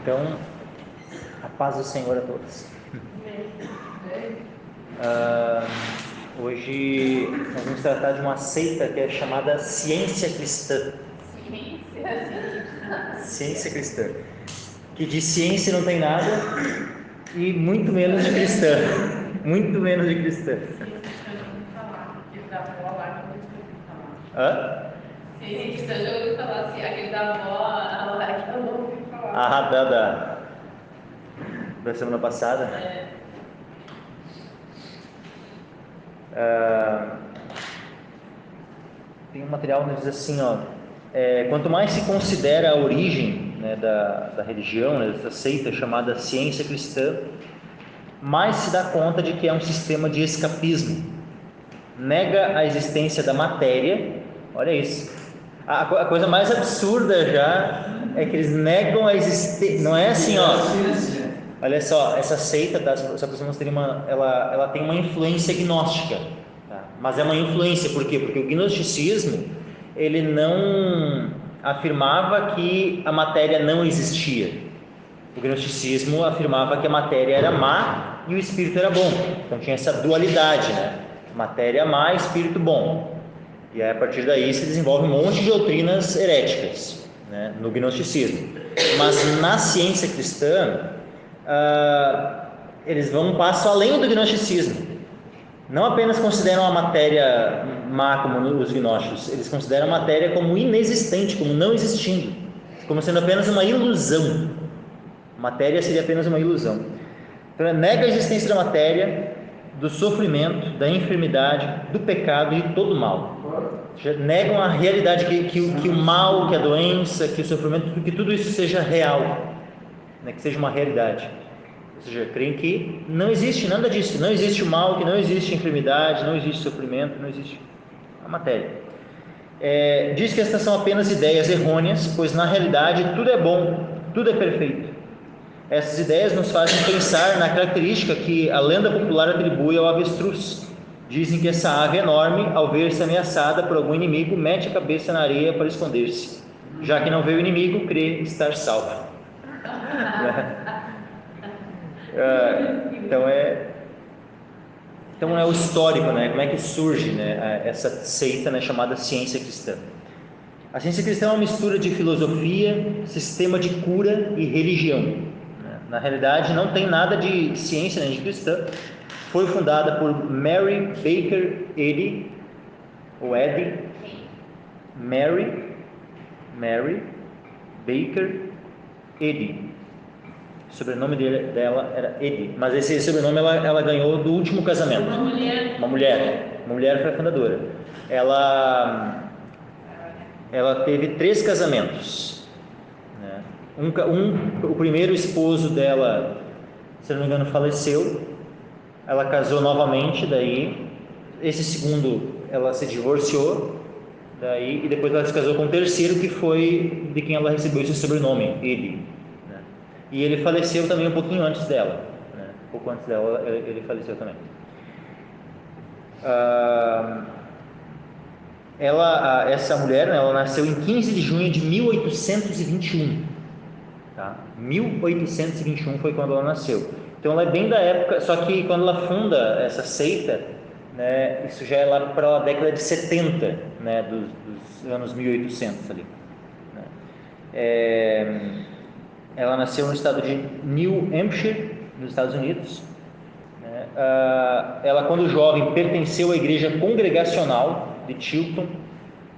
Então, a paz do Senhor a todos. Hoje nós vamos tratar de uma seita que é chamada Ciência Cristã. Ciência Cristã. Que de ciência não tem nada e muito menos de cristã. Muito menos de cristã. Hã? Ciência Cristã já ouviu falar assim, aquele da avó, a lá que eu não ouvi falar. Da semana passada. Tem um material que diz assim, quanto mais se considera a origem, né, da religião, né, dessa seita chamada ciência cristã, mais se dá conta de que é um sistema de escapismo. Nega a existência da matéria. Olha isso. A coisa mais absurda já é que eles negam a existência. Não é assim, olha só, essa seita, só para vocês terem ela tem uma influência gnóstica, tá? Mas é uma influência, por quê? Porque o gnosticismo, ele não afirmava que a matéria não existia. O gnosticismo afirmava que a matéria era má e o espírito era bom. Então tinha essa dualidade, né? Matéria má, espírito bom. E aí, a partir daí se desenvolve um monte de doutrinas heréticas, né, no gnosticismo. Mas na ciência cristã, eles vão um passo além do gnosticismo. Não apenas consideram a matéria má como os gnósticos, eles consideram a matéria como inexistente, como não existindo, como sendo apenas uma ilusão. Matéria seria apenas uma ilusão. Então, nega a existência da matéria, do sofrimento, da enfermidade, do pecado e de todo o mal. Negam a realidade, que o mal, que a doença, que o sofrimento, que tudo isso seja real, né? Que seja uma realidade. Ou seja, creem que não existe nada disso, não existe o mal, que não existe enfermidade, não existe sofrimento, não existe a matéria. Diz que estas são apenas ideias errôneas, pois na realidade tudo é bom, tudo é perfeito. Essas ideias nos fazem pensar na característica que a lenda popular atribui ao avestruz. Dizem que essa ave enorme, ao ver-se ameaçada por algum inimigo, mete a cabeça na areia para esconder-se. Já que não vê o inimigo, crê estar salvo. Então é o histórico, né? Como é que surge, né, essa seita, né, chamada ciência cristã. A ciência cristã é uma mistura de filosofia, sistema de cura e religião. Na realidade, não tem nada de ciência nem de cristã. Foi fundada por Mary Baker Eddy, ou Eddy, Mary Baker Eddy. O sobrenome dela era Eddy, mas esse sobrenome ela ganhou do último casamento. Uma mulher foi a fundadora. Ela teve 3 casamentos, né? O primeiro esposo dela, se não me engano, faleceu. Ela casou novamente, daí esse segundo ela se divorciou, daí, e depois ela se casou com o terceiro, que foi de quem ela recebeu esse sobrenome, Eddy, né? E ele faleceu também um pouquinho antes dela, né? Um pouco antes dela ele faleceu também. Essa mulher, né, ela nasceu em 15 de junho de 1821, tá? 1821 foi quando ela nasceu. Então ela é bem da época, só que quando ela funda essa seita, né, isso já é lá para a década de 70, né, dos anos 1800 ali, né? Ela nasceu no estado de New Hampshire, nos Estados Unidos, né? Ela, quando jovem, pertenceu à igreja congregacional de Chilton,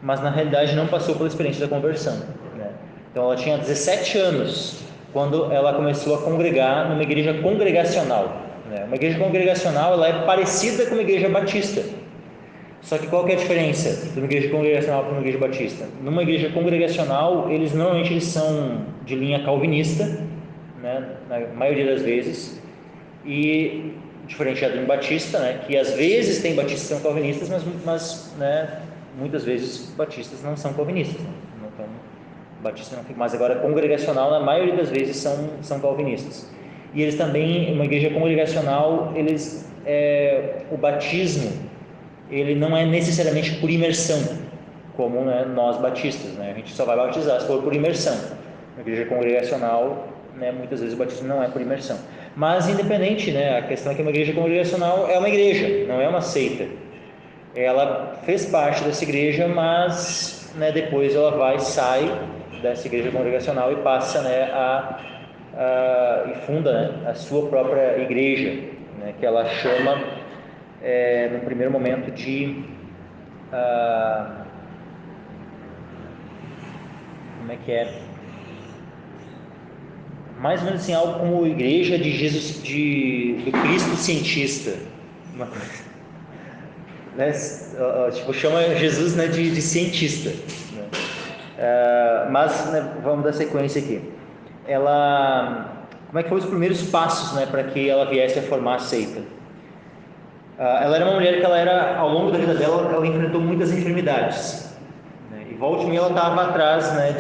mas na realidade não passou pela experiência da conversão, né? Então ela tinha 17 anos quando ela começou a congregar numa igreja congregacional, né? Uma igreja congregacional, ela é parecida com uma igreja batista. Só que qual que é a diferença de uma igreja congregacional para uma igreja batista? Numa igreja congregacional, normalmente eles são de linha calvinista, né, na maioria das vezes, e diferente de um batista, né, que às vezes tem batistas que são calvinistas, mas né, muitas vezes batistas não são calvinistas, né? Então, batista não fica, mas agora congregacional na maioria das vezes são calvinistas. E eles também, uma igreja congregacional, o batismo, ele não é necessariamente por imersão, como, né, nós batistas, né? A gente só vai batizar se for por imersão. Na igreja congregacional, né, muitas vezes o batismo não é por imersão. Mas independente, né, a questão é que uma igreja congregacional é uma igreja, não é uma seita. Ela fez parte dessa igreja, mas, né, depois ela sai dessa igreja congregacional e passa, né, e funda, né, a sua própria igreja, né, que ela chama, no primeiro momento, de como é que é? Mais ou menos assim, algo como Igreja de Jesus, do Cristo Cientista, uma coisa, né? Tipo, chama Jesus, né, de cientista, né? Mas, né, vamos dar sequência aqui. Como é que foram os primeiros passos, né, para que ela viesse a formar a seita? Ela era uma mulher que ao longo da vida dela, ela enfrentou muitas enfermidades, né? E volta e meia ela estava atrás, né,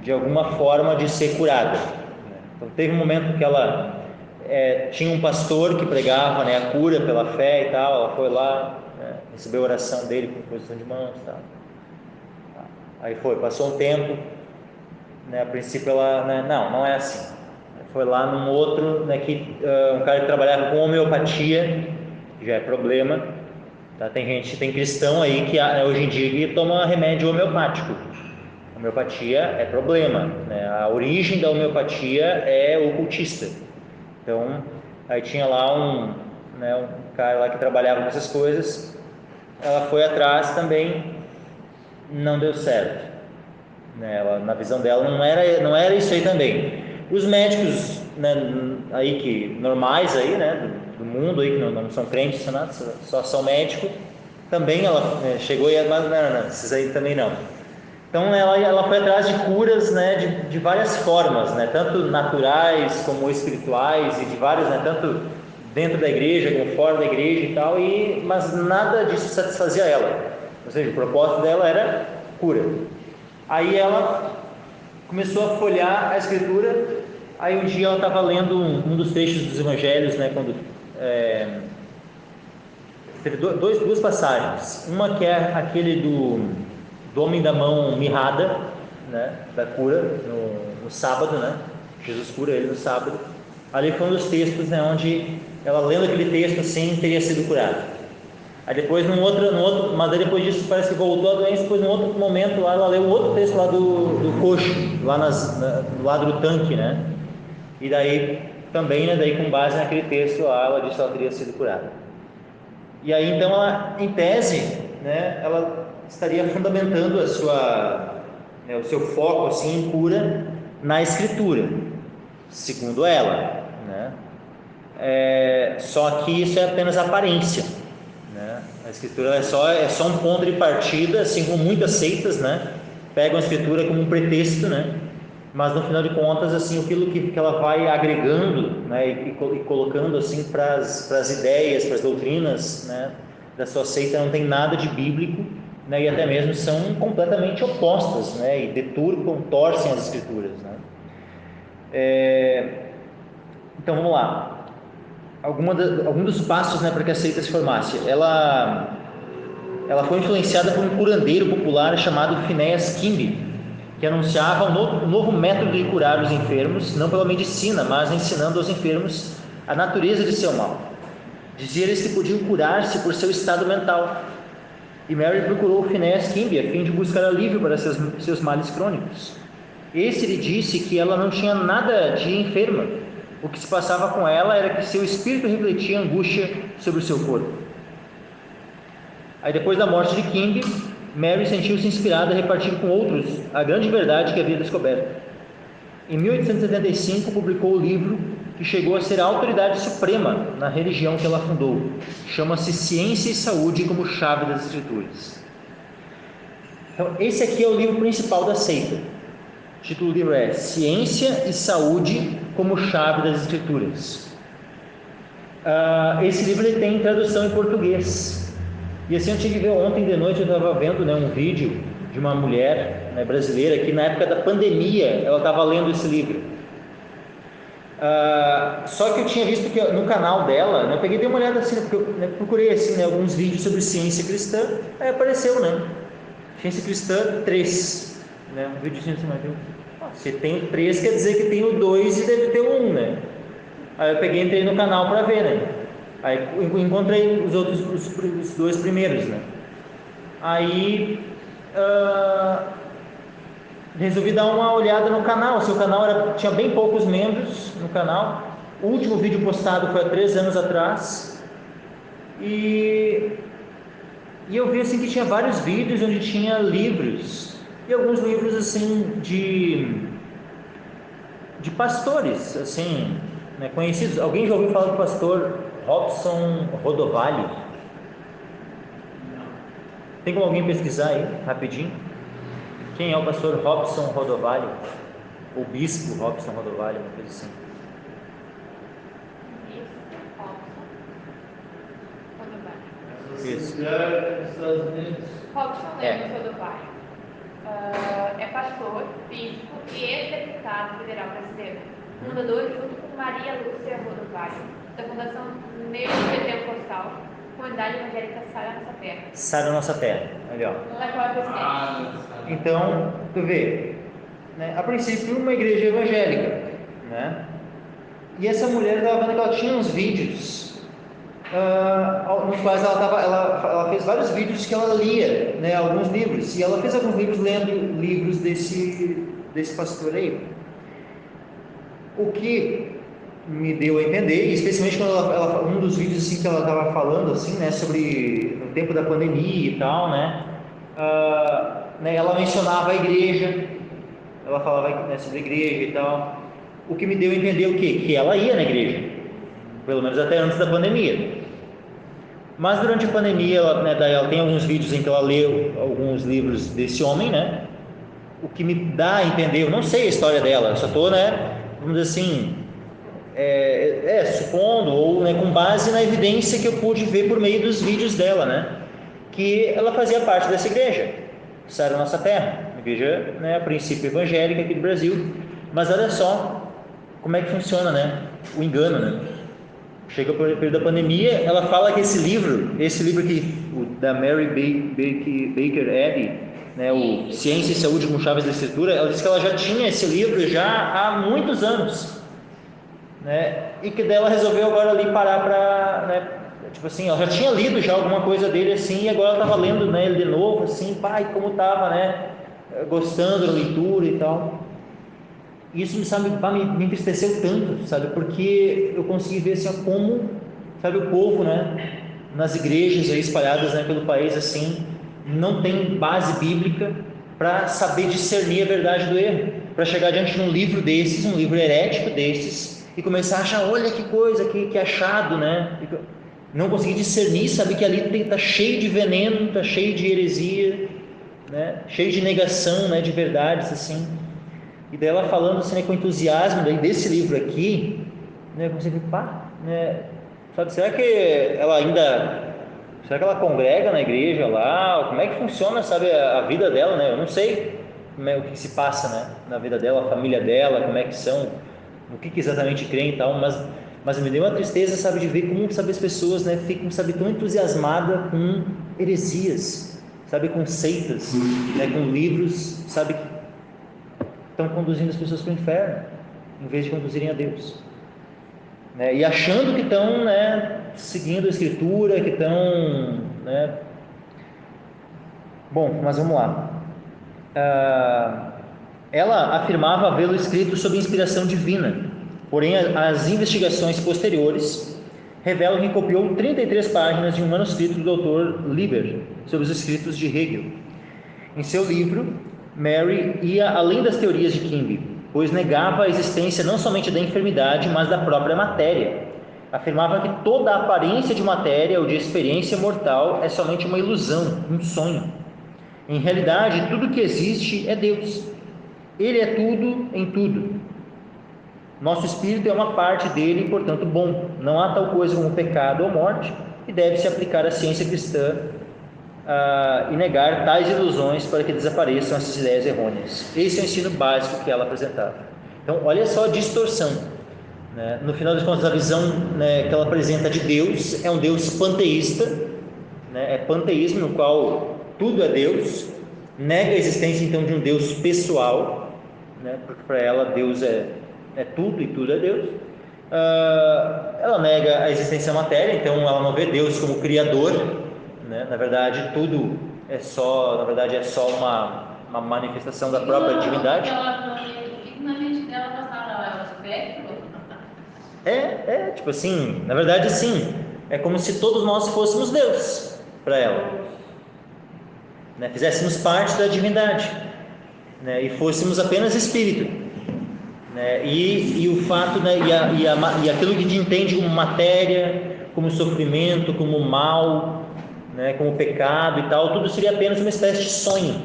de alguma forma de ser curada, né? Então teve um momento que ela tinha um pastor que pregava, né, a cura pela fé e tal. Ela foi lá, né, recebeu a oração dele com posição de mãos e tal. Aí passou um tempo, né, a princípio ela, né, não é assim. Foi lá num outro, né, um cara que trabalhava com homeopatia, já é problema, tá? Tem cristão aí que hoje em dia que toma remédio homeopático. A homeopatia é problema, né? A origem da homeopatia é ocultista. Então, aí tinha lá um cara lá que trabalhava com essas coisas. Ela foi atrás também, não deu certo, né? Na visão dela não era isso aí também. Os médicos, né, aí que normais aí, né, do mundo aí, que não são crentes, só são médicos, também ela chegou e mas não, esses aí também não. Então ela foi atrás de curas, né, de várias formas, né, tanto naturais como espirituais, e de vários, né, tanto dentro da igreja como fora da igreja e tal, mas nada disso satisfazia ela. Ou seja, o propósito dela era cura. Aí ela começou a folhear a escritura. Aí um dia ela estava lendo um dos trechos dos evangelhos, né, quando teve duas passagens. Uma que é aquele do homem da mão mirrada, né, da cura no sábado, né? Jesus cura ele no sábado. Ali foi um dos textos, né, onde ela, lendo aquele texto assim, teria sido curada. Aí depois mas aí depois disso parece que voltou a doença. Depois num outro momento lá, ela leu um outro texto lá do coxo, lá do lado do tanque, né? E daí também, né, daí com base naquele texto lá, ela disse que ela teria sido curada. E aí então ela, em tese, né, ela estaria fundamentando o seu foco assim em cura na escritura, segundo ela, né? Só que isso é apenas aparência, né? A escritura é só um ponto de partida, assim como muitas seitas, né, pegam a escritura como um pretexto, né? Mas no final de contas, assim, aquilo que ela vai agregando, né, e colocando assim para as ideias, para as doutrinas, né, da sua seita, não tem nada de bíblico, né, e até mesmo são completamente opostas, né, e deturpam, torcem as escrituras, né? Então vamos lá. Algum dos passos, né, para que a seita se formasse. Ela foi influenciada por um curandeiro popular chamado Phineas Kimby, que anunciava um novo método de curar os enfermos, não pela medicina, mas ensinando aos enfermos a natureza de seu mal. Dizia eles que podiam curar-se por seu estado mental. E Mary procurou Phineas Kimby a fim de buscar alívio para seus males crônicos. Esse lhe disse que ela não tinha nada de enferma. O que se passava com ela era que seu espírito refletia angústia sobre o seu corpo. Aí depois da morte de Kimby, Mary sentiu-se inspirada a repartir com outros a grande verdade que havia descoberto. Em 1875, publicou o livro que chegou a ser a autoridade suprema na religião que ela fundou. Chama-se Ciência e Saúde como Chave das Escrituras. Então, esse aqui é o livro principal da seita. O título do livro é Ciência e Saúde como Chave das Escrituras. Esse livro ele tem tradução em português. E assim, eu tive que ver ontem de noite, eu estava vendo, né, um vídeo de uma mulher, né, brasileira que na época da pandemia ela estava lendo esse livro. Só que eu tinha visto que no canal dela, né, eu peguei e dei uma olhada assim, porque eu, né, procurei assim, né, alguns vídeos sobre ciência cristã, aí apareceu, né, Ciência Cristã 3, né? Um videozinho assim, mas se tem o 3, quer dizer que tem o 2 e deve ter o 1, né? Aí eu peguei e entrei no canal para ver, né? Aí eu encontrei os outros, os 2 primeiros, né? Aí resolvi dar uma olhada no canal. Seu canal tinha bem poucos membros no canal. O último vídeo postado foi há 3 anos atrás. E eu vi assim que tinha vários vídeos onde tinha livros. E alguns livros assim de pastores, assim, né, conhecidos. Alguém já ouviu falar do pastor Robson Rodovalho? Tem como alguém pesquisar aí, rapidinho? Quem é o pastor Robson Rodovalho? O bispo Robson Rodovalho, uma coisa assim. Isso. Robson Rodovalho. É pastor, bispo e ex-deputado federal brasileiro. Fundador, junto com Maria Lúcia Rodovalho, da Fundação Neopentecostal, Comunidade Evangélica Sara Nossa Terra. Sara Nossa Terra, ali ó. Na qual é presidente. Então, tu vê, né, a princípio uma igreja evangélica, né? E essa mulher estava vendo que ela tinha uns vídeos nos quais ela fez vários vídeos que ela lia, né, alguns livros, e ela fez alguns livros lendo livros desse pastor aí. O que me deu a entender, especialmente quando um dos vídeos assim que ela estava falando assim, né, sobre no tempo da pandemia e tal, né, ela mencionava a igreja, ela falava, né, sobre a igreja e tal. O que me deu a entender o quê? Que ela ia na igreja, pelo menos até antes da pandemia. Mas durante a pandemia, daí ela tem alguns vídeos em que ela leu alguns livros desse homem, né? O que me dá a entender, eu não sei a história dela, eu só estou, né, vamos dizer assim, supondo, ou, né, com base na evidência que eu pude ver por meio dos vídeos dela, né? Que ela fazia parte dessa igreja, Sara Nossa Terra, uma igreja, né, a princípio evangélica aqui do Brasil. Mas olha só como é que funciona, né, o engano, né? Chega por período da pandemia, ela fala que esse livro aqui, o da Mary Baker Eddy, né, o Ciência e Saúde com Chaves da Escritura, ela disse que ela já tinha esse livro já há muitos anos, né, e que dela resolveu agora ali parar para, né, tipo assim, ela já tinha lido já alguma coisa dele assim, e agora ela estava lendo, né, ele de novo, assim, pai, como estava, né, gostando da leitura e tal. Isso me entristeceu tanto, sabe, porque eu consegui ver assim, como, sabe, o povo, né, nas igrejas aí espalhadas, né, pelo país, assim, não tem base bíblica para saber discernir a verdade do erro, para chegar diante de um livro desses, um livro herético desses, e começar a achar, olha que coisa, que achado, né, não conseguir discernir, sabe, que ali está cheio de veneno, está cheio de heresia, né, cheio de negação, né, de verdades, assim. E daí ela falando assim, né, com entusiasmo daí desse livro aqui, né, eu comecei a ver, né, sabe, será que ela congrega na igreja lá? Como é que funciona, sabe, a vida dela, né? Eu não sei o que se passa, né, na vida dela, a família dela, como é que são, no que exatamente creem e tal, mas me deu uma tristeza, sabe, de ver como, sabe, as pessoas, né, ficam, sabe, tão entusiasmadas com heresias, sabe, com seitas, né, com livros, sabe, estão conduzindo as pessoas para o inferno, em vez de conduzirem a Deus, né? E achando que estão, né, seguindo a Escritura, que estão, né? Bom, mas vamos lá. Ela afirmava havê-lo escrito sob inspiração divina, porém as investigações posteriores revelam que copiou 33 páginas de um manuscrito do Dr. Lieber sobre os escritos de Hegel. Em seu livro, Mary ia além das teorias de Kimbe, pois negava a existência não somente da enfermidade, mas da própria matéria. Afirmava que toda a aparência de matéria ou de experiência mortal é somente uma ilusão, um sonho. Em realidade, tudo que existe é Deus. Ele é tudo em tudo. Nosso espírito é uma parte dele e, portanto, bom. Não há tal coisa como pecado ou morte, e deve-se aplicar a ciência cristã e negar tais ilusões para que desapareçam essas ideias errôneas. Esse é o ensino básico que ela apresentava. Então, olha só a distorção, né? No final das contas, a visão, né, que ela apresenta de Deus é um Deus panteísta, né? É panteísmo, no qual tudo é Deus, nega a existência então de um Deus pessoal, né? Porque para ela Deus é tudo e tudo é Deus. Ela nega a existência da matéria, então ela não vê Deus como criador, né? Na verdade tudo é só uma manifestação da própria divindade. Na mente dela passava lá, o espectro. Tipo assim, na verdade sim, é como se todos nós fôssemos Deus para ela, né? Fizéssemos parte da divindade, né? E fôssemos apenas espírito, né? E o fato, né? E aquilo que a gente entende como matéria, como sofrimento, como mal, né? Como pecado e tal, tudo seria apenas uma espécie de sonho.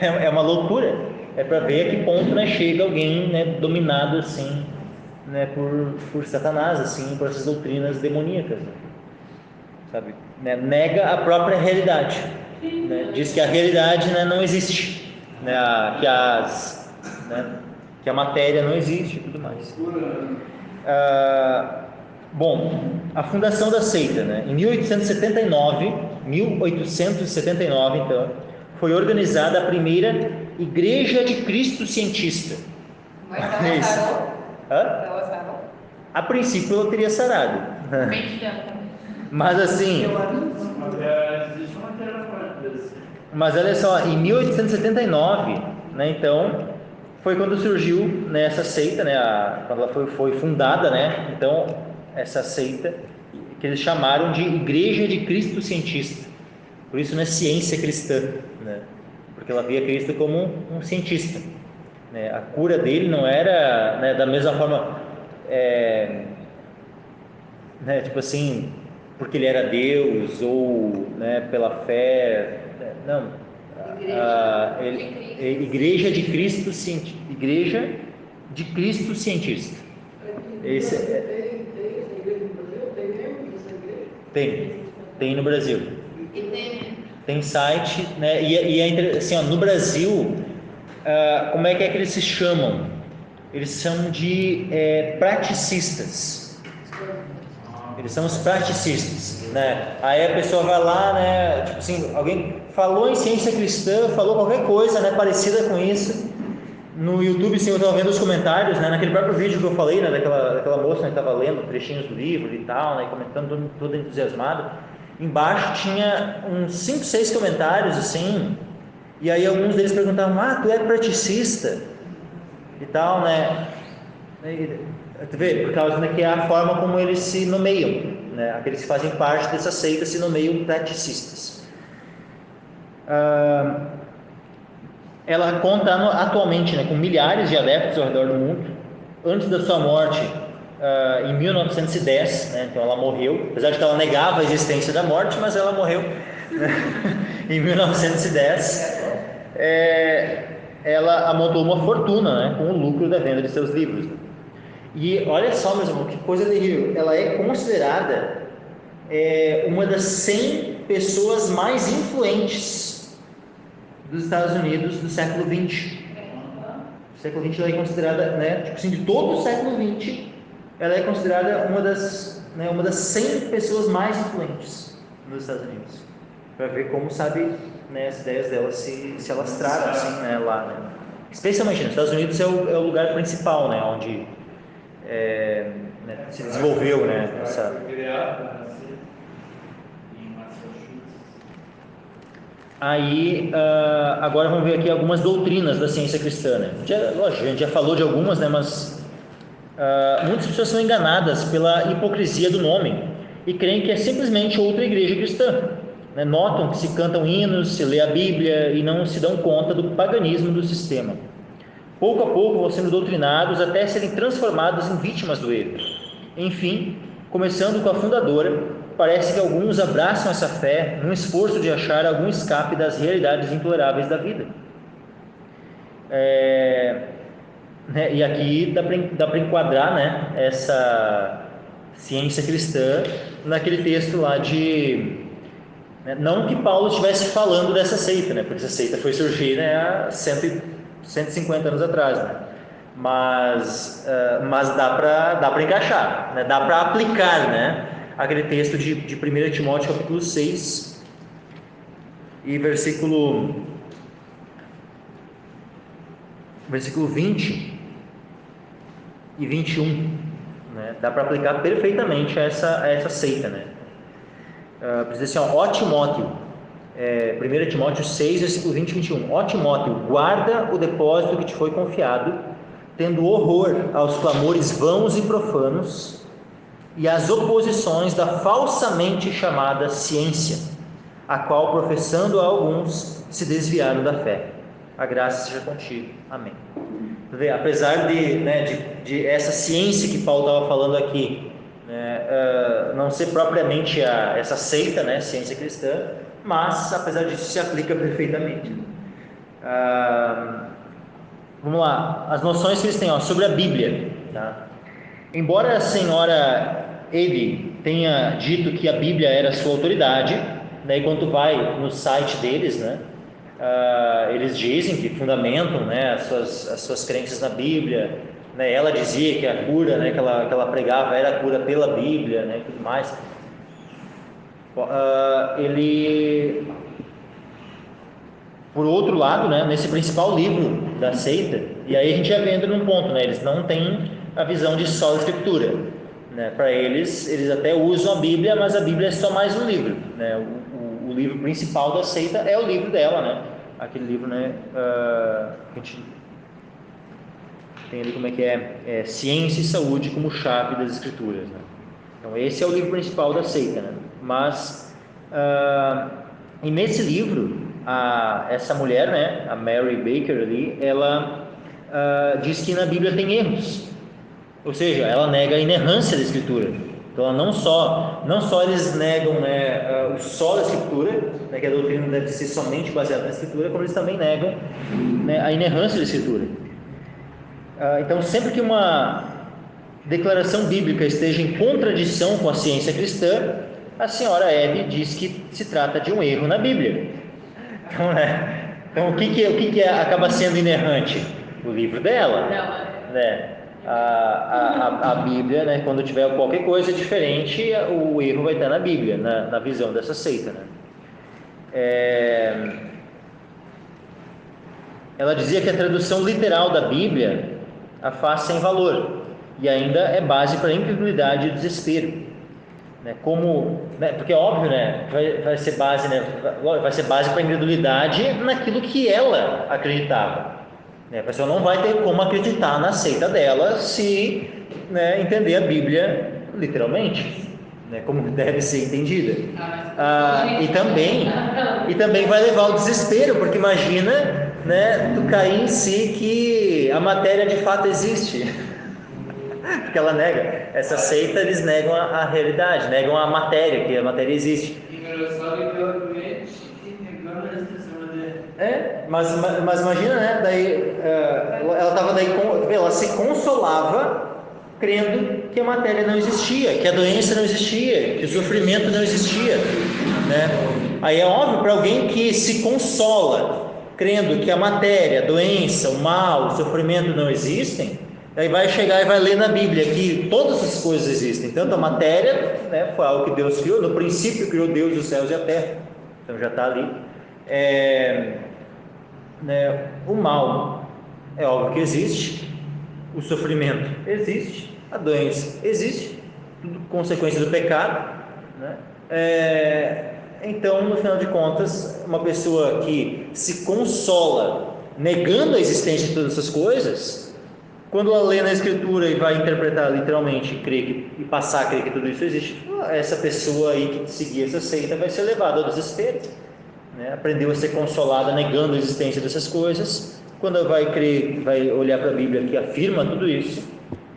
É uma loucura. É para ver a que ponto, né, chega alguém, né, dominado assim, né, por Satanás, assim, por essas doutrinas demoníacas, né? Sabe? Né? Nega a própria realidade, né? Diz que a realidade, né, não existe, né? Que a matéria não existe e tudo mais. Bom, a fundação da seita, né? Em 1879, então, foi organizada a primeira Igreja de Cristo Cientista. Mas ela sarou? Ela sarou? A princípio ela teria sarado. Mas assim. Mas olha só, em 1879, né, então, foi quando surgiu, né, essa seita, né, quando ela foi fundada, né, então, essa seita, que eles chamaram de Igreja de Cristo Cientista. Por isso não é ciência cristã, né, porque ela via Cristo como um cientista, né, a cura dele não era, né, da mesma forma, né, tipo assim, porque ele era Deus ou, né, pela fé, não, Igreja de Cristo Cientista. Igreja de Cristo Cientista. Tem no Brasil. Tem site, né? Assim, ó, no Brasil, como é que eles se chamam? Eles são de praticistas. Eles são os praticistas, né? Aí a pessoa vai lá, né? Tipo assim, alguém falou em ciência cristã, falou qualquer coisa, né? Parecida com isso. No YouTube, sim, eu estava vendo os comentários, né? Naquele próprio vídeo que eu falei, né? Daquela moça que estava lendo trechinhos do livro e tal, né? Comentando, todo entusiasmado. Embaixo tinha uns 5, 6 comentários, assim. E aí alguns deles perguntavam: tu é praticista? E tal, né? Tu vê, por causa, né, que é a forma como eles se nomeiam, né? Aqueles que fazem parte dessa seita se nomeiam praticistas. Ela conta atualmente, né, com milhares de adeptos ao redor do mundo. Antes da sua morte, em 1910, né, então ela morreu, apesar de que ela negava a existência da morte, mas ela morreu, né, em 1910. Ela amontou uma fortuna, né, com o lucro da venda de seus livros. E olha só, meus irmãos, que coisa terrível. Ela é considerada uma das 100 pessoas mais influentes dos Estados Unidos do século XX. O século XX ela é considerada, né, tipo assim, de todo o século XX, ela é considerada uma das 100 pessoas mais influentes nos Estados Unidos. Para ver como, sabe, né, as ideias dela se alastraram assim, né, lá, né? Especialmente nos Estados Unidos é o lugar principal, né, onde né, se desenvolveu, né, essa... Aí, agora vamos ver aqui algumas doutrinas da ciência cristã, né? Lógico, a gente já falou de algumas, né, mas muitas pessoas são enganadas pela hipocrisia do nome e creem que é simplesmente outra igreja cristã, né? Notam que se cantam hinos, se lê a Bíblia e não se dão conta do paganismo do sistema. Pouco a pouco vão sendo doutrinados até serem transformados em vítimas do erro. Enfim, começando com a fundadora, parece que alguns abraçam essa fé num esforço de achar algum escape das realidades intoleráveis da vida. Né, e aqui dá para enquadrar, né, essa ciência cristã naquele texto lá de... Né, não que Paulo estivesse falando dessa seita, né, porque essa seita foi surgir, né, há 150 anos atrás, né? Mas dá para encaixar, né? Dá para aplicar, né, aquele texto de 1 Timóteo capítulo 6, E versículo 20 e 21, né? Dá para aplicar perfeitamente a essa seita, né? Diz assim, ó Timóteo, 1 Timóteo 6, versículo 20 e 21. Ó Timóteo, guarda o depósito que te foi confiado, tendo horror aos clamores vãos e profanos e às oposições da falsamente chamada ciência, a qual, professando a alguns, se desviaram da fé. A graça seja contigo. Amém. Apesar de essa ciência que Paulo estava falando aqui, né, não ser propriamente essa seita, né, ciência cristã, mas apesar disso se aplica perfeitamente. Vamos lá, as noções que eles têm sobre a Bíblia, tá? Embora a senhora ele tenha dito que a Bíblia era sua autoridade, né, e quando tu vai no site deles, né, eles dizem que fundamentam, né, as suas crenças na Bíblia, né? Ela dizia que a cura, né, que ela pregava era a cura pela Bíblia, né, e tudo mais. Ele, por outro lado, né, nesse principal livro da seita, e aí a gente já entra num ponto, né, eles não têm a visão de só a Escritura, né? Para eles até usam a Bíblia, mas a Bíblia é só mais um livro, né? O livro principal da seita é o livro dela, né? Aquele livro, né, que a gente tem ali como é que é Ciência e Saúde como chave das Escrituras, né? Então esse é o livro principal da seita, né? Mas e nesse livro essa mulher, né, a Mary Baker ali, ela diz que na Bíblia tem erros, ou seja, ela nega a inerrância da Escritura. Então não só eles negam, né, o só da Escritura, né, que a doutrina deve ser somente baseada na Escritura, como eles também negam, né, a inerrância da Escritura. Então sempre que uma declaração bíblica esteja em contradição com a ciência cristã, a senhora Abby diz que se trata de um erro na Bíblia. Então, né, o que acaba sendo inerrante? O livro dela, né? A Bíblia, né, quando tiver qualquer coisa diferente, o erro vai estar na Bíblia, na visão dessa seita, né? Ela dizia que a tradução literal da Bíblia a faz sem valor e ainda é base para a incredulidade e o desespero, né? Porque é óbvio, né, vai ser base, né, vai ser base para a incredulidade naquilo que ela acreditava, né? A pessoa não vai ter como acreditar na seita dela se, né, entender a Bíblia literalmente, né, como deve ser entendida. E também vai levar ao desespero, porque imagina, né, tu cair em si que a matéria de fato existe. Porque ela nega, essa seita, eles negam a realidade, negam a matéria, que a matéria existe. Mas imagina, né? Daí ela se consolava crendo que a matéria não existia, que a doença não existia, que o sofrimento não existia, né? Aí é óbvio, para alguém que se consola crendo que a matéria, a doença, o mal, o sofrimento não existem, aí vai chegar e vai ler na Bíblia que todas as coisas existem, tanto a matéria, né, foi algo que Deus criou, no princípio criou Deus os céus e a terra, então já está ali. Né, o mal é óbvio que existe, o sofrimento existe, a doença existe, tudo consequência do pecado, né? Então, no final de contas, uma pessoa que se consola negando a existência de todas essas coisas, quando ela lê na Escritura e vai interpretar literalmente e passar a crer que tudo isso existe, essa pessoa aí que seguir essa seita vai ser levada ao desespero, né? Aprendeu a ser consolada negando a existência dessas coisas. Quando ela vai crer, vai olhar para a Bíblia que afirma tudo isso,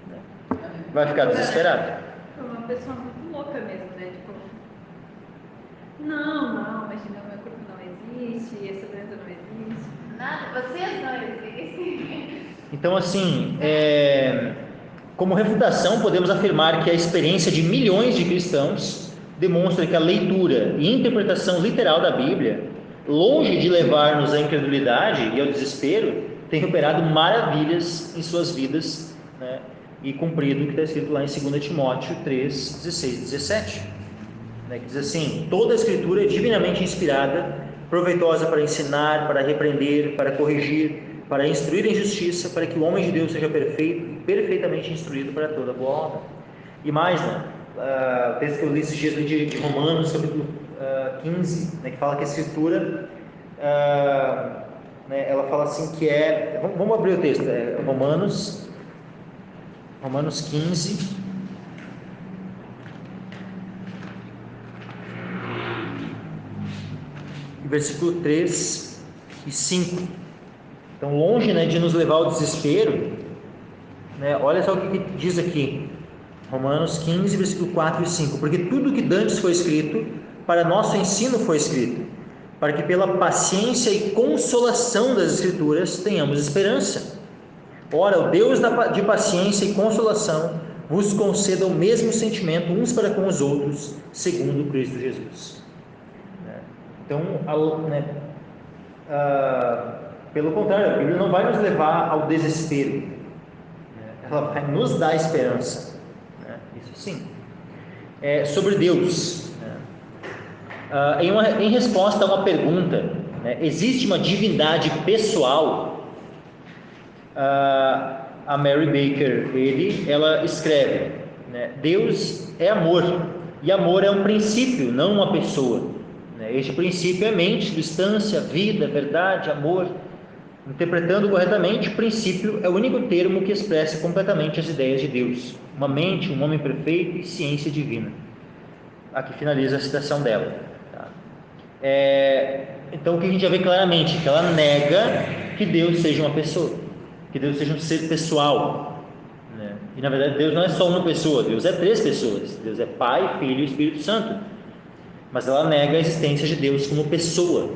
né, vai ficar desesperada. É uma pessoa muito louca mesmo, né? Tipo, não, imagina, meu corpo não existe, essa doença não existe. Nada, vocês não existem. Então, assim, como refutação, podemos afirmar que a experiência de milhões de cristãos demonstra que a leitura e interpretação literal da Bíblia, longe de levar-nos à incredulidade e ao desespero, tem operado maravilhas em suas vidas, né, e cumprido o que está escrito lá em 2 Timóteo 3, 16 e 17, né, que diz assim: toda a Escritura é divinamente inspirada proveitosa para ensinar, para repreender, para corrigir, para instruir em justiça, para que o homem de Deus seja perfeito e perfeitamente instruído para toda boa obra. E mais, né? O texto que eu li esses dias de Romanos, capítulo 15, né, que fala que a Escritura, né, ela fala assim que vamos abrir o texto, Romanos 15, versículo 3 e 5. Então, longe, né, de nos levar ao desespero, né, olha só o que diz aqui, Romanos 15, versículo 4 e 5. Porque tudo que dantes foi escrito, para nosso ensino foi escrito, para que pela paciência e consolação das Escrituras tenhamos esperança. Ora, o Deus de paciência e consolação vos conceda o mesmo sentimento uns para com os outros, segundo Cristo Jesus. Então, pelo contrário, a Bíblia não vai nos levar ao desespero, ela vai nos dar esperança, isso sim. Sobre Deus, em resposta a uma pergunta, existe uma divindade pessoal? A Mary Baker, ela escreve, Deus é amor, e amor é um princípio, não uma pessoa. Este princípio é mente, substância, vida, verdade, amor. Interpretando corretamente, princípio é o único termo que expressa completamente as ideias de Deus. Uma mente, um homem perfeito e ciência divina. Aqui finaliza a citação dela. Então, o que a gente já vê claramente? Que ela nega que Deus seja uma pessoa, que Deus seja um ser pessoal. E, na verdade, Deus não é só uma pessoa, Deus é 3 pessoas. Deus é Pai, Filho e Espírito Santo. Mas ela nega a existência de Deus como pessoa.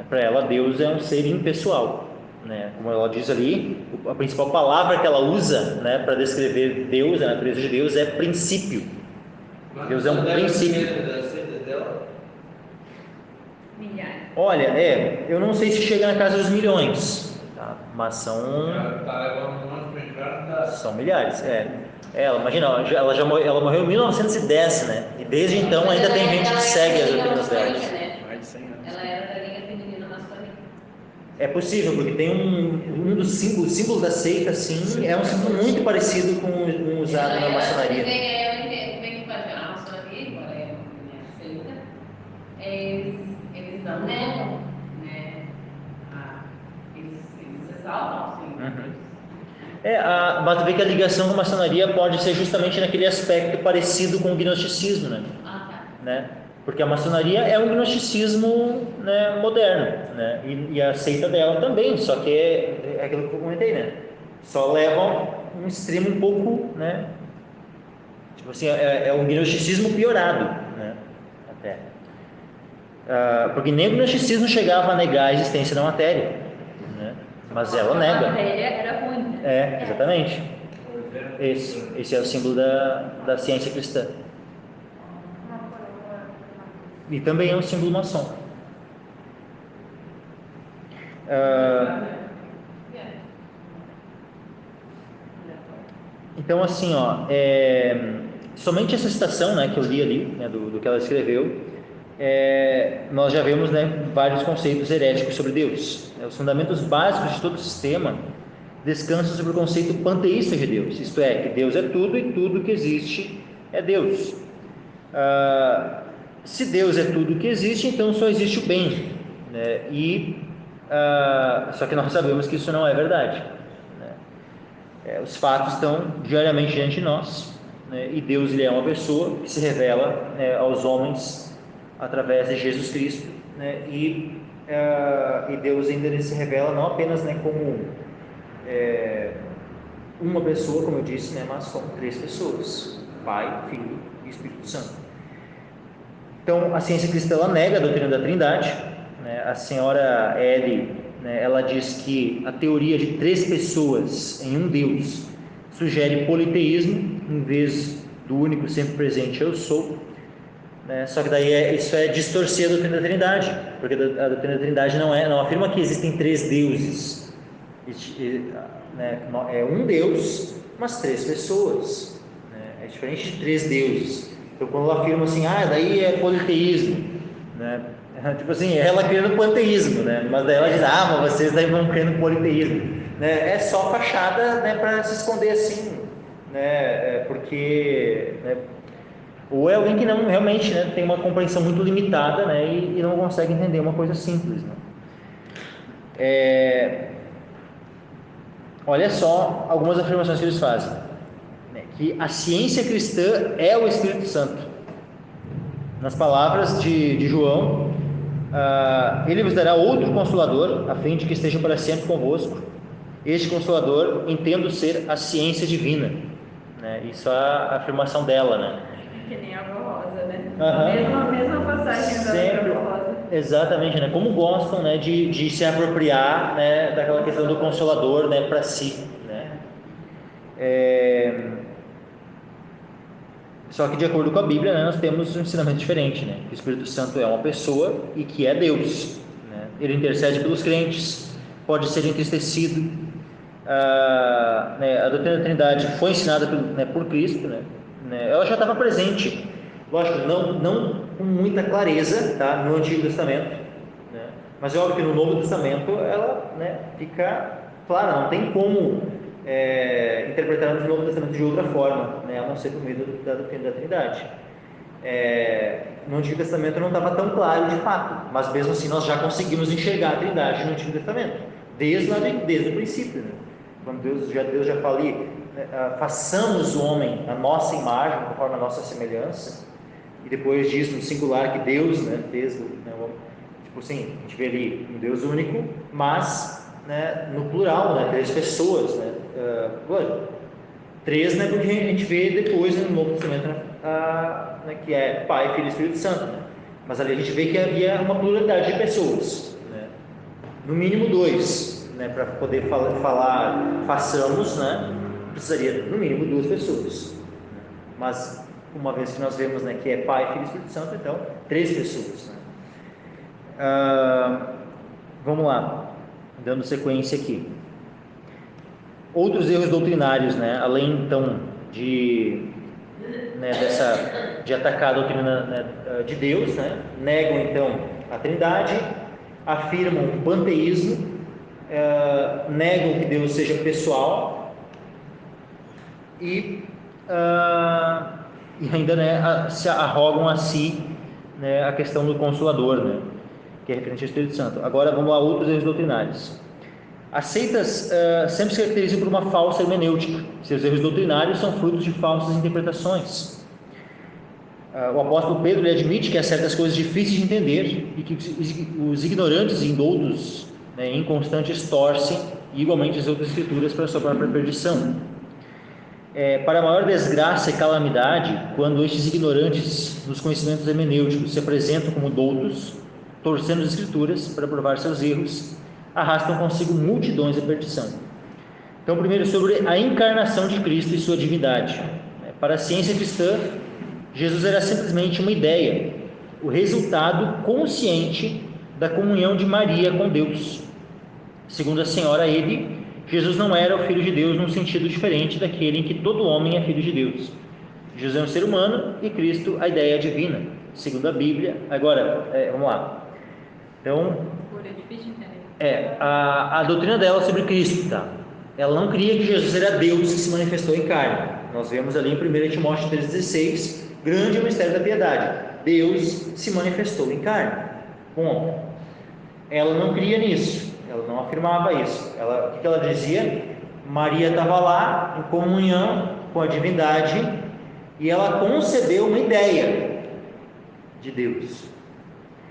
Para ela, Deus é um ser impessoal. Como ela diz ali, a principal palavra que ela usa, para descrever Deus, a natureza de Deus, é princípio. Deus é um princípio. Milhares. Olha, eu não sei se chega na casa dos milhões, mas são milhares. Ela, imagina, ela morreu em 1910, e desde então ainda tem gente que segue as doutrinas dela. Ela era da linha feminina masculina. É possível, porque tem um dos símbolos da seita, assim, é um símbolo muito parecido com o usado na maçonaria. A maçonaria, embora é uma seita, eles não negam, eles exaltam, sim. Mas vê que a ligação com a maçonaria pode ser justamente naquele aspecto parecido com o gnosticismo, Porque a maçonaria é um gnosticismo, moderno, e a seita dela também, só que é aquilo que eu comentei, só levam um extremo um pouco, tipo assim, é um gnosticismo piorado, até. Porque nem o gnosticismo chegava a negar a existência da matéria, mas ela nega. A matéria era ruim. Exatamente. Esse é o símbolo da ciência cristã. E também é um símbolo maçom. Então, assim, somente essa citação, que eu li ali, do que ela escreveu, nós já vemos, vários conceitos heréticos sobre Deus. Os fundamentos básicos de todo o sistema descansam sobre o conceito panteísta de Deus, isto é, que Deus é tudo e tudo que existe é Deus. Se Deus é tudo que existe, então só existe o bem, só que nós sabemos que isso não é verdade. Os fatos estão diariamente diante de nós, e Deus, ele é uma pessoa que se revela aos homens através de Jesus Cristo, e Deus ainda ele se revela não apenas como uma pessoa, como eu disse, mas como 3 pessoas: Pai, Filho e Espírito Santo. Então, a ciência cristã ela nega a doutrina da Trindade. A senhora Ellie, ela diz que a teoria de 3 pessoas em um Deus sugere politeísmo em vez do único sempre presente eu sou. Só que daí isso é distorcer a doutrina da Trindade, porque a doutrina da Trindade não afirma que existem 3 deuses. É um Deus, mas 3 pessoas. É diferente de 3 deuses. Então, quando ela afirma assim, daí é politeísmo, Tipo assim, ela crê no panteísmo, né? Mas daí ela diz, mas vocês daí vão crer no politeísmo, né? É só fachada, né, para se esconder assim, né? Porque, né, ou é alguém que não realmente, né, tem uma compreensão muito limitada, né, e não consegue entender uma coisa simples, né? Olha só algumas afirmações que eles fazem, né, que a ciência cristã é o Espírito Santo. Nas palavras de João, ele vos dará outro Consolador, a fim de que esteja para sempre convosco. Este Consolador entendo ser a ciência divina, né? Isso é a afirmação dela, né? Que nem a avó Rosa, né? Uhum. A mesma passagem Sempre, da avó Rosa. exatamente, né? Como gostam, né, de se apropriar, né, daquela questão do Consolador, né, para si, né? Só que de acordo com a Bíblia, né, nós temos um ensinamento diferente, né? Que o Espírito Santo é uma pessoa e que é Deus, né? Ele intercede pelos crentes, pode ser entristecido. A doutrina da Trindade foi ensinada por Cristo, né? Ela já estava presente, lógico, não com muita clareza, tá, no Antigo Testamento, né? Mas é óbvio que no Novo Testamento ela, né, fica clara, não tem como interpretar no Novo Testamento de outra forma, né, a não ser por meio da doutrina da Trindade. No Antigo Testamento não estava tão claro de fato, mas mesmo assim nós já conseguimos enxergar a Trindade no Antigo Testamento, desde o princípio, né? Quando Deus já fala, façamos o homem a nossa imagem, conforme a nossa semelhança, e depois diz no singular que Deus, né, fez, né, tipo assim, a gente vê ali um Deus único, mas, né, no plural, né, 3 pessoas, né, três, né, porque a gente vê depois, né, no Novo Testamento, né, que é Pai, Filho e Espírito Santo, né? Mas ali a gente vê que havia uma pluralidade de pessoas, né? No mínimo 2, né, para poder falar façamos, né, precisaria no mínimo 2 pessoas, né? Mas uma vez que nós vemos, né, que é Pai, Filho e Espírito Santo, então 3 pessoas, né? Vamos lá, dando sequência aqui. Outros erros doutrinários, né, além então de atacar a doutrina, né, de Deus, né, negam então a Trindade, afirmam o panteísmo, negam que Deus seja pessoal e ainda, né, se arrogam a si, né, a questão do Consolador, né, que é referente ao Espírito Santo. Agora vamos a outros erros doutrinários. As seitas sempre se caracterizam por uma falsa hermenêutica. Seus erros doutrinários são frutos de falsas interpretações. O apóstolo Pedro admite que há certas coisas difíceis de entender e que os ignorantes e indoutos, né, inconstantes torcem igualmente as outras escrituras para a sua própria perdição. Para maior desgraça e calamidade, quando estes ignorantes nos conhecimentos hermenêuticos se apresentam como doutos, torcendo as escrituras para provar seus erros, arrastam consigo multidões de perdição. Então, primeiro, sobre a encarnação de Cristo e sua divindade. Para a ciência cristã, Jesus era simplesmente uma ideia, o resultado consciente da comunhão de Maria com Deus. Segundo a senhora Ede, Jesus não era o Filho de Deus num sentido diferente daquele em que todo homem é filho de Deus. Jesus é um ser humano e Cristo a ideia divina, segundo a Bíblia. Agora, vamos lá. Então, É difícil de entender. a doutrina dela sobre Cristo, tá? Ela não cria que Jesus era Deus que se manifestou em carne. Nós vemos ali em 1 Timóteo 3,16, grande é o mistério da piedade. Deus se manifestou em carne. Bom, ela não cria nisso. Ela não afirmava isso. O que ela dizia? Maria estava lá em comunhão com a divindade e ela concebeu uma ideia de Deus.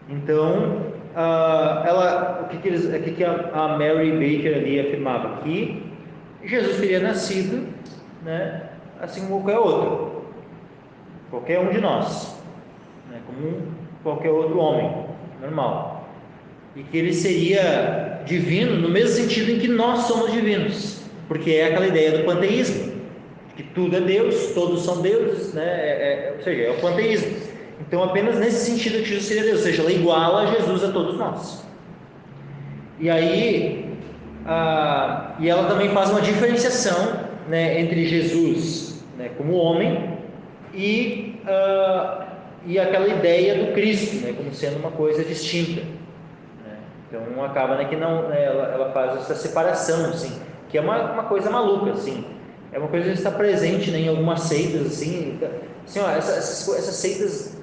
Então, o que a Mary Baker ali afirmava? Que Jesus teria nascido, né, assim como qualquer um de nós, né, como qualquer outro homem normal, e que ele seria divino no mesmo sentido em que nós somos divinos, porque é aquela ideia do panteísmo, que tudo é Deus, todos são deuses, né? Ou seja, é o panteísmo. Então, apenas nesse sentido que Jesus seria Deus, ou seja, ela iguala Jesus a todos nós. E aí, e ela também faz uma diferenciação, né, entre Jesus, né, como homem e e aquela ideia do Cristo, né, como sendo uma coisa distinta, né? Então acaba, né, que não, né, ela faz essa separação, assim, que é uma coisa maluca, assim, é uma coisa que está presente, né, em algumas seitas, assim, ó, essas seitas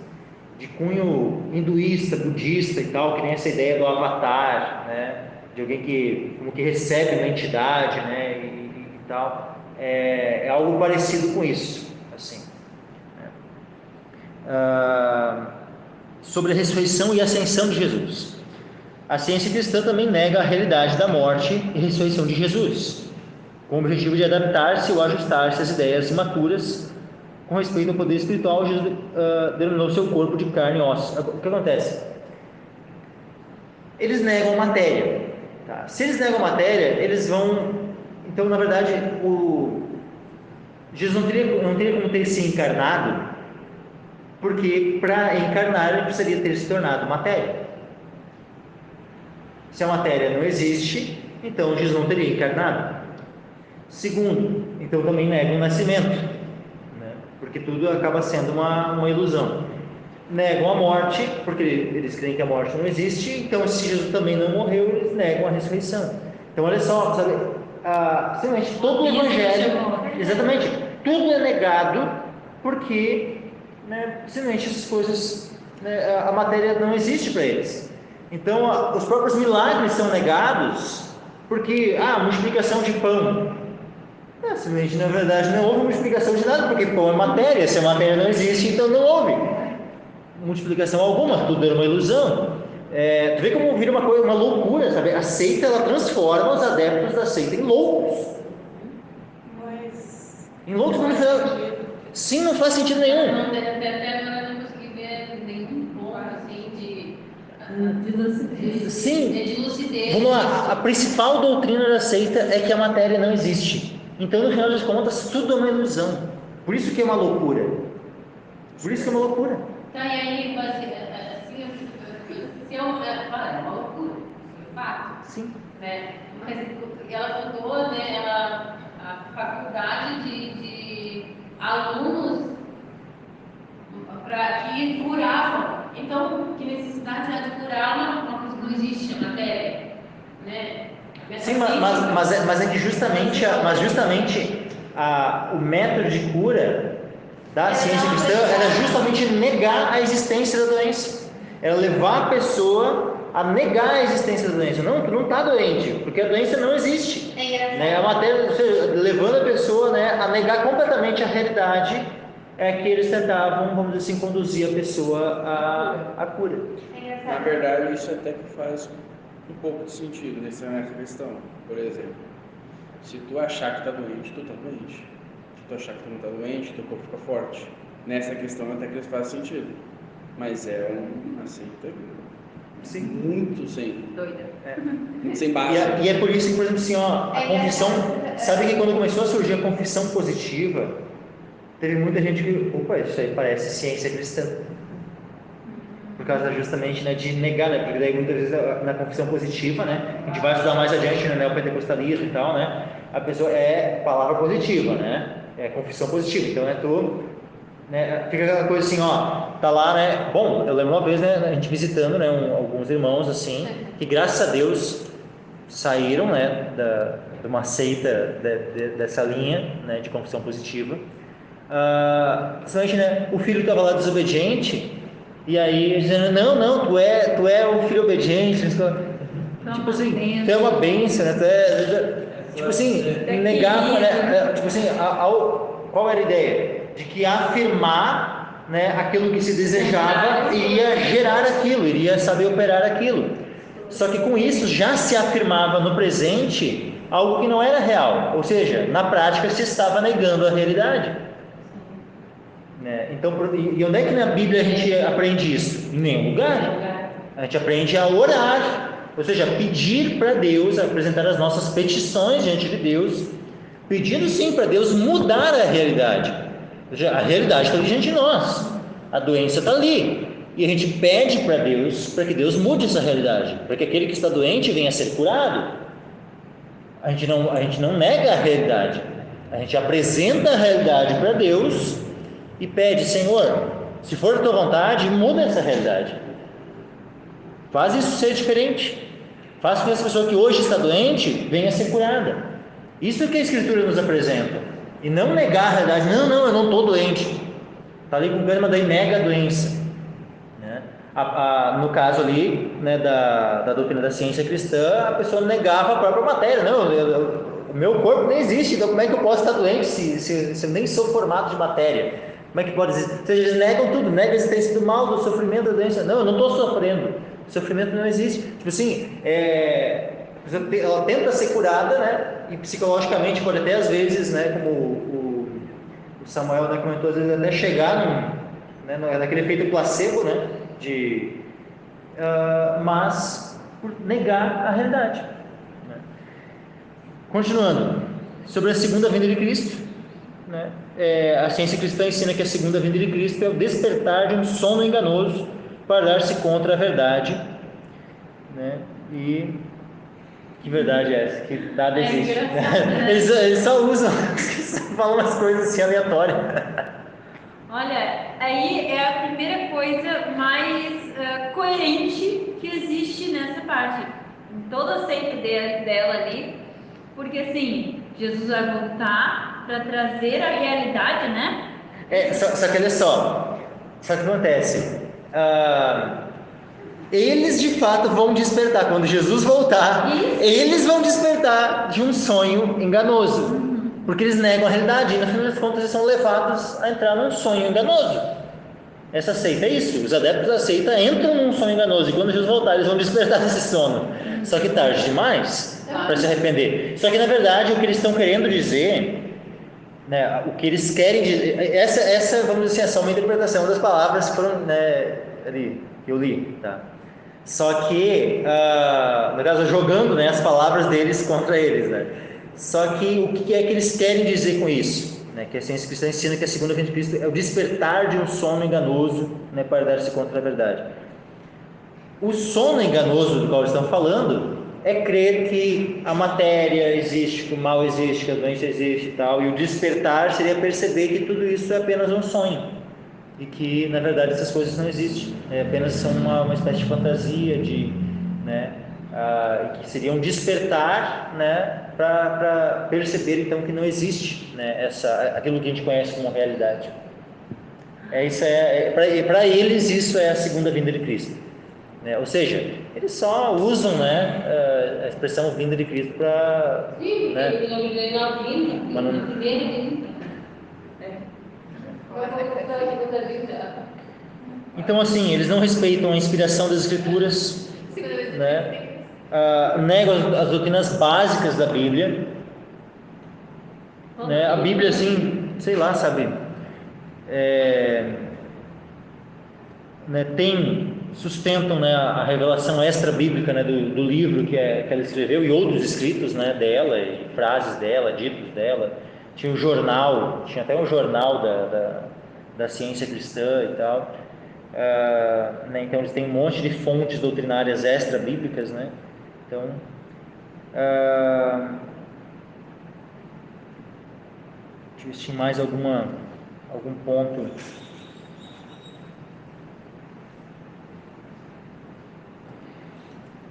de cunho hinduísta, budista e tal, que nem essa ideia do avatar, né, de alguém que como que recebe uma entidade, né, e tal, é algo parecido com isso, assim. Sobre a ressurreição e ascensão de Jesus. A ciência cristã também nega a realidade da morte e ressurreição de Jesus, com o objetivo de adaptar-se ou ajustar-se às ideias imaturas com respeito ao poder espiritual. Jesus denominou seu corpo de carne e ossos. O que acontece? Eles negam matéria, tá? Se eles negam matéria, eles vão... Então, na verdade, Jesus não teria como ter se encarnado, porque para encarnar ele precisaria ter se tornado matéria. Se a matéria não existe, então Jesus não teria encarnado. Segundo, então também negam o nascimento, né? Porque tudo acaba sendo uma ilusão. Negam a morte, porque eles creem que a morte não existe, então se Jesus também não morreu, eles negam a ressurreição. Então olha só, sabe, simplesmente todo o evangelho, exatamente, tudo é negado porque, né, simplesmente essas coisas, né, a matéria não existe para eles. Então os próprios milagres são negados porque multiplicação de pão, simplesmente na verdade não houve multiplicação de nada, porque pão é matéria, se a matéria não existe, então não houve multiplicação alguma, tudo era uma ilusão. Tu vê como vira uma loucura, sabe? A seita, ela transforma os adeptos da seita em loucos. Em loucos, porque sim, não faz sentido nenhum. Até agora não consegui ver nenhum ponto assim de lucidez. Sim. De lucidez. Vamos lá, a principal doutrina da seita é que a matéria não existe. Então, no final das contas, tudo é uma ilusão. Por isso que é uma loucura. Por isso que é uma loucura. Então, e aí, se é uma loucura, de fato. Sim. Né? Mas ela mudou, né, a faculdade de alunos que curavam. Então, que necessidade é de curar uma coisa que não existe, a matéria, né? Sim, mas é que justamente o método de cura da ciência cristã era justamente negar a existência da doença. Era levar a pessoa a negar a existência da doença. Não, tu não está doente, porque a doença não existe. Né? A matéria, levando a pessoa, né, a negar completamente a realidade, que eles tentavam, vamos dizer assim, conduzir a pessoa à cura. Na verdade, isso até que faz um pouco de sentido nessa questão. Por exemplo, se tu achar que está doente, tu está doente. Se tu achar que tu não está doente, teu corpo fica forte. Nessa questão até que faz sentido. Mas é uma seita muito sem base. E é por isso que, por exemplo, assim, a confissão... Sabe que quando começou a surgir a confissão positiva, teve muita gente que... Opa, isso aí parece ciência cristã. Por causa justamente, né, de negar, né? Porque daí muitas vezes na confissão positiva, né? A gente vai estudar mais adiante no neopentecostalismo e tal, né? A pessoa é palavra positiva, né? É confissão positiva. Então né, fica aquela coisa assim, tá lá, né? Bom, eu lembro uma vez, né, a gente visitando, né, alguns irmãos assim, que graças a Deus saíram, né, de uma seita dessa linha, né, de confissão positiva. Simplesmente, né, o filho estava lá desobediente, e aí dizendo, não, tu é o filho obediente, tipo assim, tu é uma bênção, né? Tipo assim, negava, né? Tipo assim, qual era a ideia? De que afirmar, né, aquilo que se desejava iria gerar aquilo, iria saber operar aquilo. Só que com isso já se afirmava no presente algo que não era real, ou seja, na prática se estava negando a realidade. Então, e onde é que na Bíblia a gente aprende isso? Em nenhum lugar. A gente aprende a orar, ou seja, pedir para Deus, apresentar as nossas petições diante de Deus, pedindo sim para Deus mudar a realidade. Ou seja, a realidade está diante de nós, a doença está ali, e a gente pede para Deus, para que Deus mude essa realidade, para que aquele que está doente venha a ser curado. A gente não nega a realidade, a gente apresenta a realidade para Deus e pede, Senhor, se for da tua vontade, muda essa realidade. Faz isso ser diferente. Faz com que essa pessoa que hoje está doente venha a ser curada. Isso é que a Escritura nos apresenta. E não negar a realidade. Não, eu não estou doente. Está ali com o problema, daí nega a doença. Né? No caso ali, né, da doutrina da ciência cristã, a pessoa negava a própria matéria. Não, o meu corpo nem existe, então como é que eu posso estar doente se eu nem sou formado de matéria? Como é que pode existir? Eles negam tudo, negam a existência do mal, do sofrimento, da doença. Não, eu não estou sofrendo. O sofrimento não existe. Tipo assim, ela tenta ser curada, né? E psicologicamente pode até às vezes, né? Como o Samuel, né, comentou, às vezes até chegar naquele efeito placebo, né? Mas por negar a realidade. Né? Continuando, sobre a segunda vinda de Cristo, né? A ciência cristã ensina que a segunda vinda de Cristo é o despertar de um sono enganoso para dar-se contra a verdade, né? E que verdade é essa? Que nada existe. Eles só usam, falam umas coisas assim aleatórias. Olha, aí é a primeira coisa mais coerente que existe nessa parte, em toda a seita dela ali, porque assim, Jesus vai voltar para trazer a realidade, né? Só que olha só, o que acontece? Eles de fato vão despertar, quando Jesus voltar, eles vão despertar de um sonho enganoso, porque eles negam a realidade, e no final das contas eles são levados a entrar num sonho enganoso. Essa seita é isso, os adeptos da seita entram num sonho enganoso, e quando Jesus voltar eles vão despertar desse sono, só que tarde demais para se arrepender. Só que na verdade o que eles estão querendo dizer, né, o que eles querem dizer, essa vamos dizer assim, é só uma interpretação das palavras que foram, né, ali, que eu li, tá? Só que, no caso, jogando, né, as palavras deles contra eles, né? Só que o que é que eles querem dizer com isso? Né? Que a ciência cristã ensina que a segunda vinda de Cristo é o despertar de um sono enganoso, né, para dar-se contra a verdade. O sono enganoso do qual eles estão falando é crer que a matéria existe, que o mal existe, que a doença existe e tal, e o despertar seria perceber que tudo isso é apenas um sonho. E que na verdade essas coisas não existem, apenas são uma espécie de fantasia, né, que seria um despertar, né, para perceber então que não existe, né, aquilo que a gente conhece como realidade. Para eles isso é a segunda vinda de Cristo, né? Ou seja, eles só usam, né, a expressão vinda de Cristo para, né, mas não... Então, assim, eles não respeitam a inspiração das Escrituras, né? Negam as doutrinas básicas da Bíblia, né? A Bíblia, assim, sei lá, sabe, né, sustentam, né, a revelação extra-bíblica, né, do livro que ela escreveu e outros escritos, né, dela, e frases dela, ditos dela. Tinha até um jornal da ciência cristã e tal. Né, então eles têm um monte de fontes doutrinárias extra-bíblicas, né? Então, deixa eu ver se tem mais algum ponto.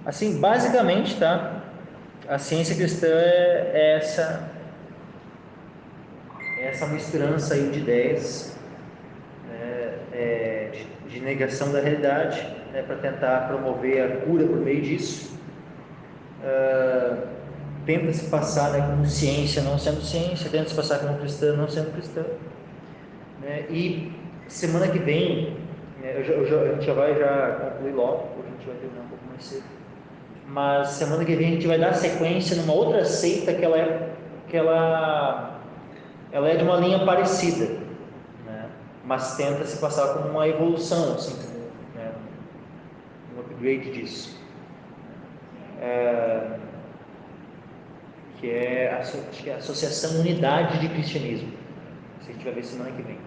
Assim, basicamente, tá? A ciência cristã é essa misturança aí de ideias, né, de negação da realidade, né, para tentar promover a cura por meio disso. Tenta se passar, né, como ciência não sendo ciência, tenta se passar como cristã não sendo cristã, né? E semana que vem, né, a gente já vai concluir logo, hoje a gente vai terminar um pouco mais cedo, mas semana que vem a gente vai dar sequência numa outra seita que ela é de uma linha parecida, né? Mas tenta se passar como uma evolução, assim, né? Um upgrade disso, que é acho que é a Associação Unidade de Cristianismo. Isso a gente vai ver semana que vem.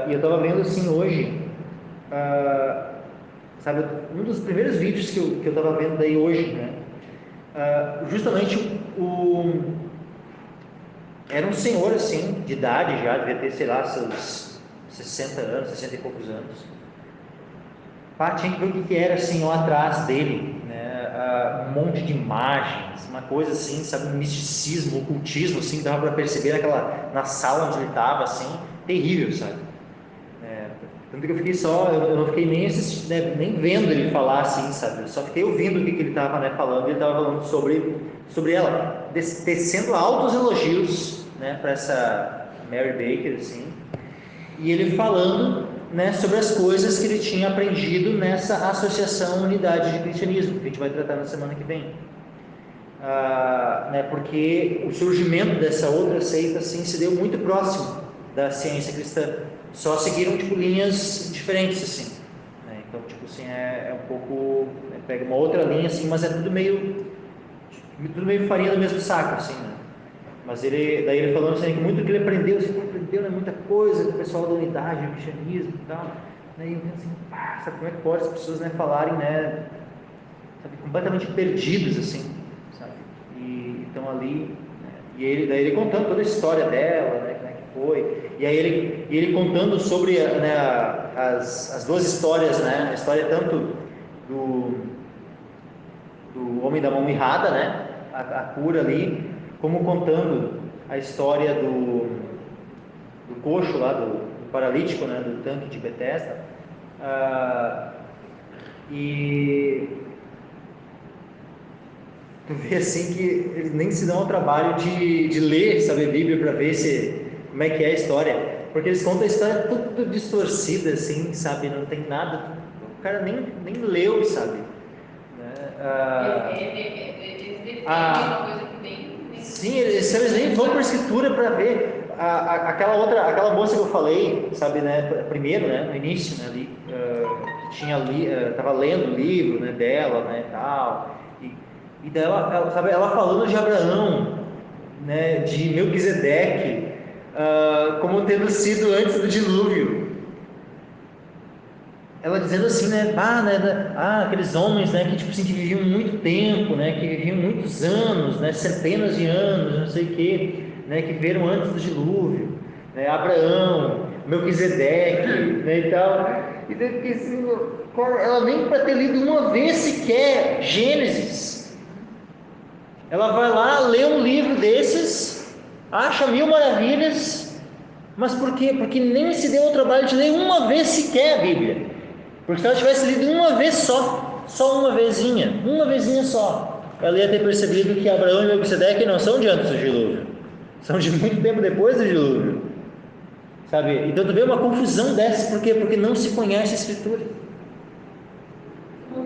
E eu estava vendo assim hoje, sabe, um dos primeiros vídeos que eu estava vendo daí hoje, né? Justamente era um senhor assim, de idade já, devia ter, sei lá, seus 60 anos, 60 e poucos anos. Tinha que ver o que era assim lá atrás dele, né? Um monte de imagens, uma coisa assim, sabe, um misticismo, um ocultismo, assim, dava para perceber na sala onde ele estava, assim, terrível, sabe? Tanto que eu fiquei eu não fiquei nem assistindo, né, nem vendo ele falar assim, sabe? Eu só fiquei ouvindo o que ele estava, né, falando. Ele estava falando sobre ela, tecendo altos elogios, né, para essa Mary Baker, assim, e ele falando, né, sobre as coisas que ele tinha aprendido nessa associação Unidade de Cristianismo, que a gente vai tratar na semana que vem. Né, porque o surgimento dessa outra seita, assim, se deu muito próximo da ciência cristã. Só seguiram, tipo, linhas diferentes, assim, né? Então, tipo assim, é um pouco, né, pega uma outra linha, assim, mas é tudo meio farinha do mesmo saco, assim, né? Mas daí ele falando assim, que muito que ele aprendeu, né, muita coisa com o pessoal da Unidade, do cristianismo e tal, né? E eu penso assim, sabe como é que pode as pessoas, né, falarem, né, sabe, completamente perdidos, assim, sabe? E estão ali, né? E daí ele contando toda a história dela, né, como é que foi, e aí ele contando sobre, né, as duas histórias, né, a história tanto do homem da mão mirrada, né, a cura ali, como contando a história do coxo lá, do paralítico, né, do tanque de Betesda, e tu vê assim que eles nem se dão ao trabalho de ler, sabe, a Bíblia para ver como é que é a história, porque eles contam a história tudo distorcida, assim, sabe, não tem nada, o cara nem leu, sabe, né? Eles defendem uma coisa que nem Sim, eles nem vão para a escritura para ver aquela moça que eu falei, sabe, né, primeiro, né, no início, né, ali, estava lendo o livro, né, dela, né, tal, e daí sabe, ela falando de Abraão, né, de Melquisedeque, como tendo sido antes do dilúvio. Ela dizendo assim, né, aqueles homens, né, que tipo assim, que viviam muito tempo, né, que viviam muitos anos, né, centenas de anos, não sei o quê, né, que viveram antes do dilúvio, né, Abraão, Melquisedeque, né, e tal. E daí fiquei assim, ela vem para ter lido uma vez sequer Gênesis. Ela vai lá, lê um livro desses, acha 1000 maravilhas, mas por quê? Porque nem se deu o trabalho de ler uma vez sequer a Bíblia. Porque se ela tivesse lido uma vez só uma vezinha só, ela ia ter percebido que Abraão e Melquisedeque não são de antes do dilúvio, são de muito tempo depois do dilúvio, sabe? Então tu vê uma confusão dessa, por quê? Porque não se conhece a Escritura.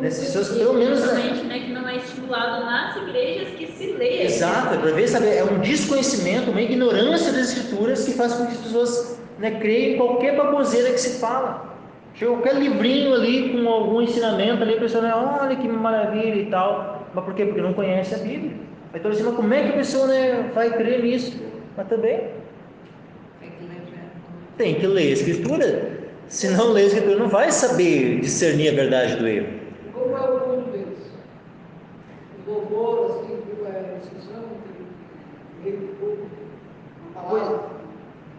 Essas pessoas, pelo menos, né, que não é estimulado nas igrejas que se lê. Exato, para ver, sabe, é um desconhecimento, uma ignorância das Escrituras que faz com que as pessoas, né, creem em qualquer baboseira que se fala. Chega qualquer livrinho ali com algum ensinamento ali, a pessoa, né, olha que maravilha e tal. Mas por quê? Porque não conhece a Bíblia. Então assim, mas como é que a pessoa, né, vai crer nisso? Mas também tem que ler a Escritura. Se não ler a Escritura, não vai saber discernir a verdade do erro. Como é o ponto deles? Os louvores, assim, a discussão, uma palavra.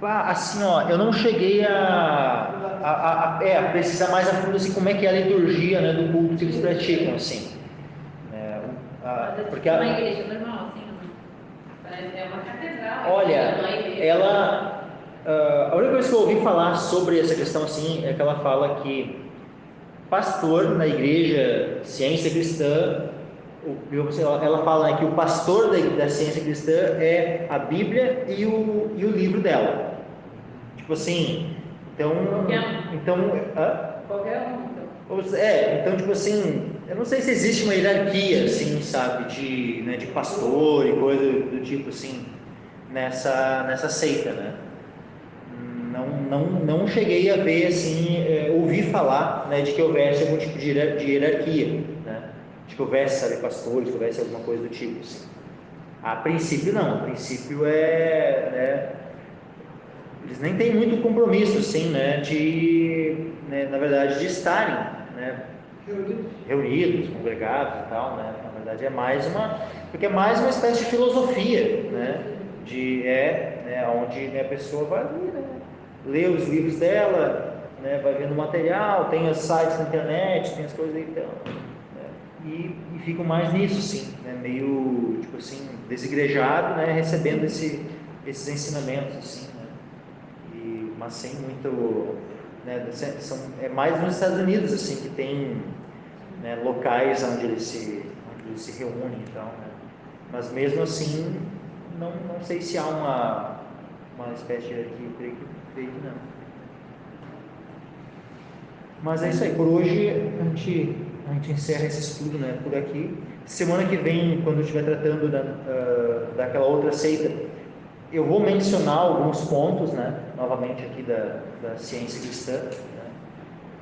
Assim, ó, eu não cheguei a precisar mais a fundo assim, como é que é a liturgia, né, do culto que eles praticam, assim. Porque é uma igreja normal, assim, parece uma catedral. Olha, a única coisa que eu ouvi falar sobre essa questão, assim, é que ela fala que pastor na igreja ciência cristã, ela fala, né, que o pastor da ciência cristã é a Bíblia e o livro dela. Tipo assim, Qualquer um. Então, tipo assim, eu não sei se existe uma hierarquia, assim, sabe, de pastor e coisa do tipo, assim, nessa seita, né? Não cheguei a ver, assim, ouvir falar, né, de que houvesse algum tipo de hierarquia, né? De que houvesse, sabe, pastores, que houvesse alguma coisa do tipo, assim. A princípio, não. A princípio né, eles nem têm muito compromisso, assim, né, na verdade, de estarem, né, reunidos, congregados e tal, né, na verdade porque é mais uma espécie de filosofia, né, onde, né, a pessoa vai ali, né, lê os livros dela, né, vai vendo material, tem os sites na internet, tem as coisas aí, então, né, e fico mais nisso, sim, né, meio, tipo assim, desigrejado, né, recebendo esses ensinamentos, assim, né, mas sem muito, né, é mais nos Estados Unidos, assim, que tem, né, locais onde eles se reúnem, então, né, mas mesmo assim, não sei se há uma espécie de hierarquia, creio que não. Mas é isso aí, por hoje a gente encerra esse estudo, né, por aqui. Semana que vem, quando eu estiver tratando daquela outra seita, eu vou mencionar alguns pontos, né, novamente aqui da ciência cristã, né.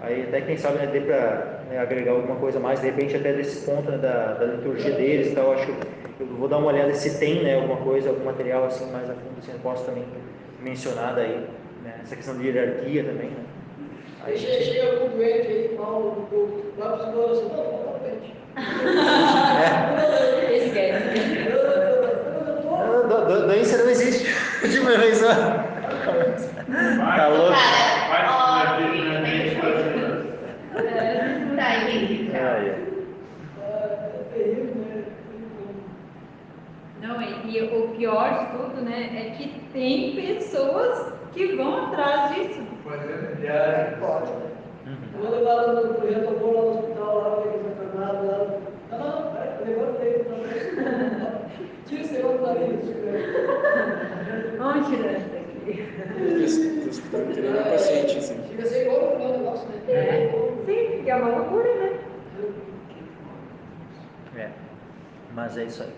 Aí até quem sabe, né, dê para, né, agregar alguma coisa mais, de repente até desse ponto, né, da liturgia deles e tal. Acho que eu vou dar uma olhada se tem, né, alguma coisa, algum material assim mais a fundo, assim, eu posso também mencionar daí, né, essa questão de hierarquia também, né. Aí chega algum doente aí, mal no culto, lá para os senhores, assim, não, não, doente. Esquece. Doença não existe. Dimensão. Tá louco? Tá aí, É terrível, né? Não, e o pior de tudo, né, é que tem pessoas que vão atrás disso. Pode. Eu vou levar ela no projeto, eu vou lá no hospital, lá, peguei essa camada, lá. Não, levantei, não. Tira esse negócio do nariz, Vamos tirar isso daqui. Estou escutando que nem meu paciente, assim. Chega a ser igual no final do negócio, né? Sim, que é uma loucura, né? É, mas é isso aí.